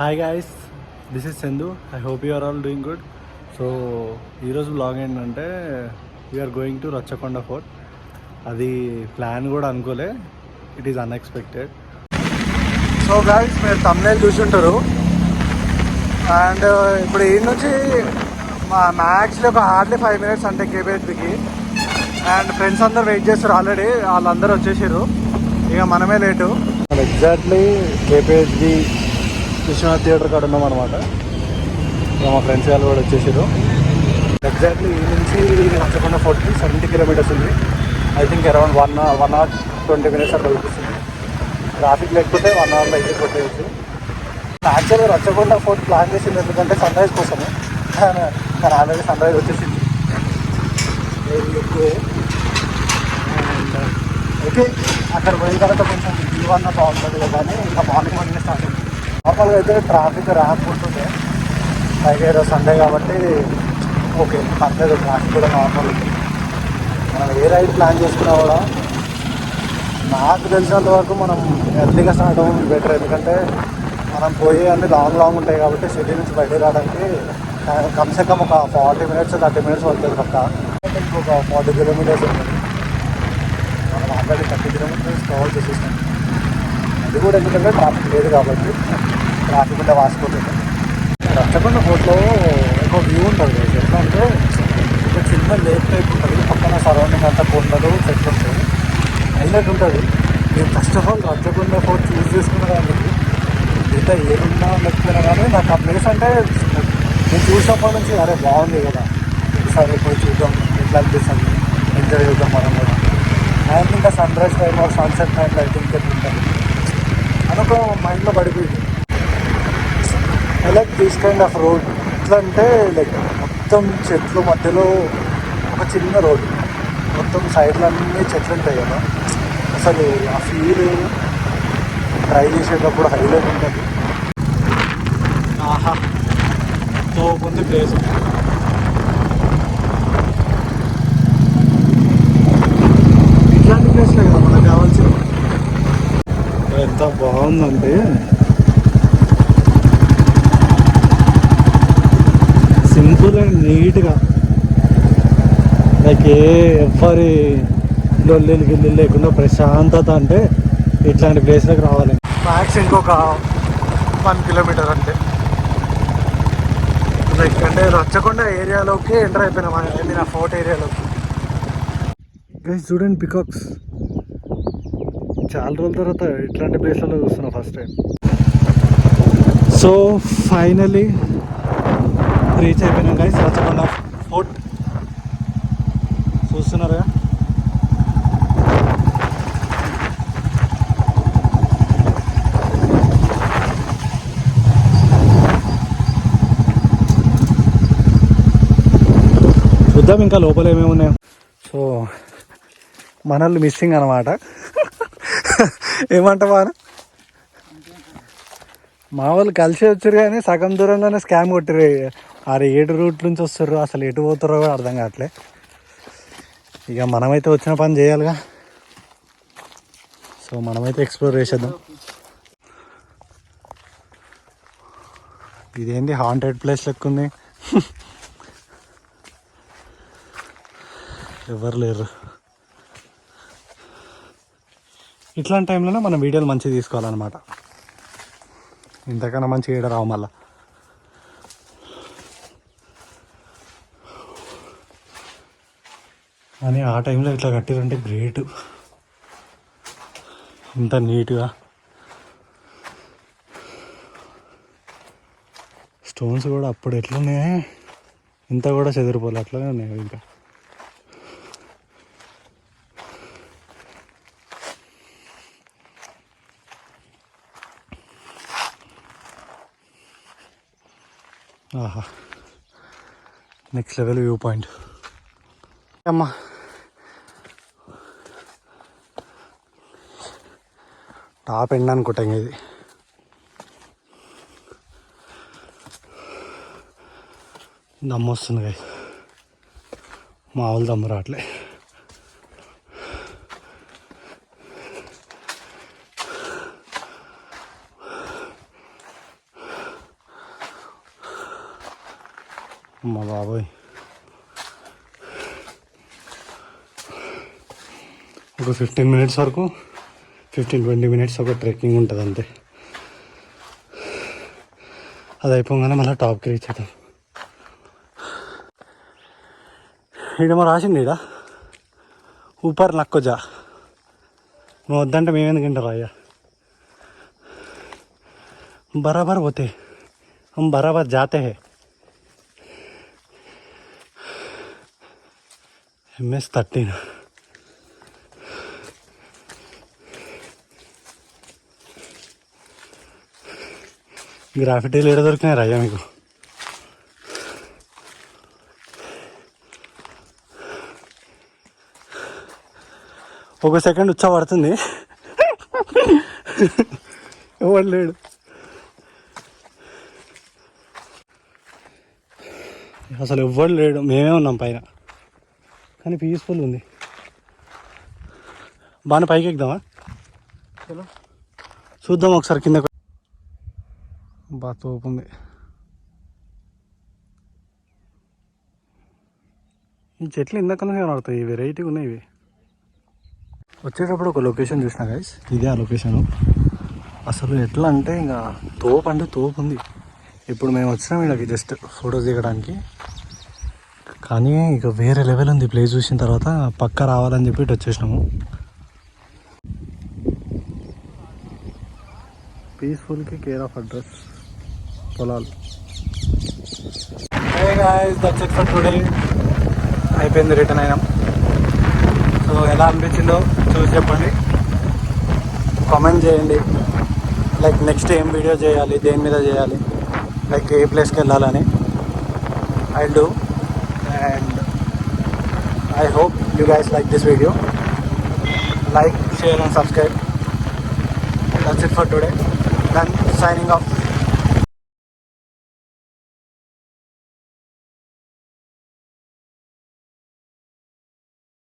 Hi guys, this is Chandu. I hope you are all doing good. So ఈరోజు blog ఏంటంటే we are going to Rachakonda fort. అది plan కూడా అనుకోలే, it is unexpected. So guys, మీరు thumbnail చూసి ఉంటారు. అండ్ ఇప్పుడు ఈ నుంచి మ్యాక్స్లో ఒక హార్డ్లీ 5 minutes అంటే కేపీహెచ్బికి. అండ్ ఫ్రెండ్స్ అందరు వెయిట్ చేస్తారు ఆల్రెడీ, వాళ్ళందరూ వచ్చేసారు. ఇక మనమే late. Exactly KPHB Vishwanath theatre కాడ ఉన్నాం అనమాట. ఇక మా ఫ్రెండ్స్ వాళ్ళు కూడా వచ్చేసారు. ఎగ్జాక్ట్లీ ఈ నుంచి రచ్చకొండ ఫోర్ట్కి 70 kilometers ఉంది. I think around 1 hour 20 minutes అట్లా చూపిస్తుంది. ట్రాఫిక్ లేకపోతే 1 hourలో అయితే కొట్టేయచ్చు. యాక్చువల్గా రచ్చకొండ ఫోర్ట్ ప్లాన్ చేసింది ఎందుకంటే సన్ రైజ్ కోసము, కానీ ఆల్రెడీ సన్ రైజ్ వచ్చేసింది. అండ్ ఓకే, అక్కడ పోయిన తర్వాత కొంచెం వ్యూ అన్న బాగుంటుంది కదా అని ఇంకా మార్నింగ్ స్టార్ట్ అయింది. నార్మల్గా అయితే ట్రాఫిక్ ర్యాంప్ ఉంటుంది, పైగా ఈరోజు సండే కాబట్టి ఓకే పర్లేదు, ట్రాఫిక్ కూడా నార్మల్ ఉంటుంది. మనం ఏ రైడ్ ప్లాన్ చేసుకున్నా కూడా నాకు తెలిసినంత వరకు మనం ఎర్లీగా స్టార్ట్ అవ్వడం బెటర్. ఎందుకంటే మనం పోయి అన్ని లాంగ్ ఉంటాయి కాబట్టి సిటీ నుంచి బయటకు రావడానికి కమ్సే కమ్ ఒక 40 minutes 30 minutes పడుతుంది. పక్క ఇంకొక 40 kilometers ఉంటుంది. మనం ఆల్రెడీ 30 kilometers కవర్ చేసేసాం. అది కూడా ఎందుకంటే ట్రాఫిక్ లేదు కాబట్టి, ట్రాఫిక్ ఉంటే వాసిపోతుంది. రచ్చకొండ ఫోర్ట్లో ఒక వ్యూ ఉంటుంది. ఎట్లా అంటే ఒక చిన్న లేక్ టైప్ ఉంటుంది, పక్కన సరౌండింగ్ అంతా కొండలు చెట్లు ఉంటాయి, హైలైట్ ఉంటుంది. నేను first of all Rachakonda fort choose చేసుకున్న దానికి మిగతా ఏమున్నా లేకపోయినా కానీ నాకు ఆ ప్లేస్ అంటే నేను చూసినప్పటి నుంచి అరే బాగుంది కదా, ఒకసారి పోయి చూద్దాం ఎట్లా అనిపిస్తుంది, ఎంజాయ్ చేద్దాం మనం కూడా. అండ్ ఇంకా sunrise time or sunset టైంలో అయితే ఇంకెట్లా ఉంటుంది అనొక మైండ్లో పడిపోయింది. I like this kind of road. ఎట్లా అంటే లైక్ మొత్తం చెట్లు మధ్యలో ఒక చిన్న రోడ్, మొత్తం సైడ్లో అన్నీ చెట్లు ఉంటాయి కదా, అసలు ఆ ఫీల్ ట్రై చేసేటప్పుడు హైలైట్ ఉంటుంది. ఆహా, తో ముందు ప్లేస్ ఇట్లాంటి ప్లేస్లే కదా మనకు కావాల్సింది. ఎంత బాగుందంటే సింపుల్ అండ్ నీట్గా, లైక్ ఎవరి లొల్లిలు గిల్లు లేకుండా ప్రశాంతత అంటే ఇట్లాంటి ప్లేస్లకు రావాలి. మ్యాక్స్ ఇంకొక 1 kilometer అంటే లైక్ అంటే రచ్చకొండ ఏరియాలోకి ఎంటర్ అయిపోయినాం. ఐ మీన్ ఆ ఫోర్ట్ ఏరియాలోకి. గైస్ చూడండి, పికాక్స్. చాలా రోజుల తర్వాత ఇట్లాంటి ప్లేస్లలో చూస్తున్నా first time. So finally reach అయిపోయినాం గైస్ రచ్చకొండ ఫోర్ట్. చూస్తున్నారుగా, చూద్దాం ఇంకా లోపల ఏమేమి ఉన్నాయో. సో మనల్ని మిస్సింగ్ అనమాట. ఏమంటావా, మా వాళ్ళు కలిసి వచ్చారు కానీ సగం దూరంలోనే స్కామ్ కొట్టారు. అరే 7 route నుంచి వస్తారు, అసలు ఎటు పోతారో కూడా అర్థం కావట్లే. ఇక మనమైతే వచ్చిన పని చేయాలిగా, సో మనమైతే ఎక్స్ప్లోర్ చేసేద్దాం. ఇదేంటి హాంటెడ్ ప్లేస్ లెక్క ఉంది. ఎవరు లేరు. ఇట్లాంటి టైంలోనే మనం వీడియోలు మంచిగా తీసుకోవాలన్నమాట. ఇంతకన్నా మంచిగా ఈడ రావు మళ్ళా. అని ఆ టైంలో ఇట్లా కట్టిరంటే గ్రేట్, ఇంత నీట్గా. స్టోన్స్ కూడా అప్పుడు ఎట్లున్నాయి, ఇంత కూడా చెదిరిపోలే, అట్లనే ఉన్నాయి ఇంకా. ఆహా, నెక్స్ట్ లెవెల్ వ్యూ పాయింట్. అమ్మా టాప్ ఎండ్ అనుకుంటా ఇది. దమ్ము వస్తుంది కదా, మామూలు దమ్ము రావట్లే. అమ్మ బాబోయ్, ఒక 15 మినిట్స్ వరకు 15-20 మినిట్స్ ఒక ట్రెక్కింగ్ ఉంటుంది అంతే. అది అయిపోగానే మళ్ళీ టాప్కి రీచ్ అవుతాం. ఈడేమో రాసింది, ఈడ ఊపర్ నక్కొజా. నువ్వు వద్దంటే మేమెందుకు వింటారా అయ్యా. बराबर होते, हम बराबर जाते हैं. MS-13 గ్రాఫిటీలు ఏడ దొరికినాయి రయ్యా మీకు? ఒక సెకండ్ ఉచ్చా పడుతుంది, ఎవరు లేడు. అసలు ఎవ్వరు లేడు, మేమే ఉన్నాం పైన. కానీ పీస్ఫుల్ ఉంది. బాగా పైకి ఎక్కుదామా? చలో చూద్దాం ఒకసారి కింద. బాగా తోపు ఉంది. ఈ చెట్లు ఇందాక నుంచి కనబడతాయి, వెరైటీగా ఉన్నాయి ఇవి. వచ్చేటప్పుడు ఒక లొకేషన్ చూసిన గైస్, ఇదే ఆ లొకేషను. అసలు ఎట్లా అంటే ఇంకా తోపు అంటే తోపు ఉంది. ఇప్పుడు మేము వచ్చినాం వీళ్ళకి జస్ట్ ఫొటోస్ దిగడానికి. కానీ ఇక వేరే లెవెల్ ఉంది. ప్లేస్ చూసిన తర్వాత పక్క రావాలని చెప్పి ఇటు వచ్చేసినాము. పీస్ఫుల్కి కేర్ ఆఫ్ అడ్రస్ పొలాలు. Hey guys, that's it for today. అయిపోయింది, రిటర్న్ అయినాం. సో ఎలా అనిపించిందో చూసి చెప్పండి, కామెంట్ చేయండి. లైక్ నెక్స్ట్ ఏం వీడియో చేయాలి, దేని మీద చేయాలి, లైక్ ఏ ప్లేస్కి వెళ్ళాలని. I do. And I hope you guys like this video. Like, share and subscribe. That's it for today. Then signing off.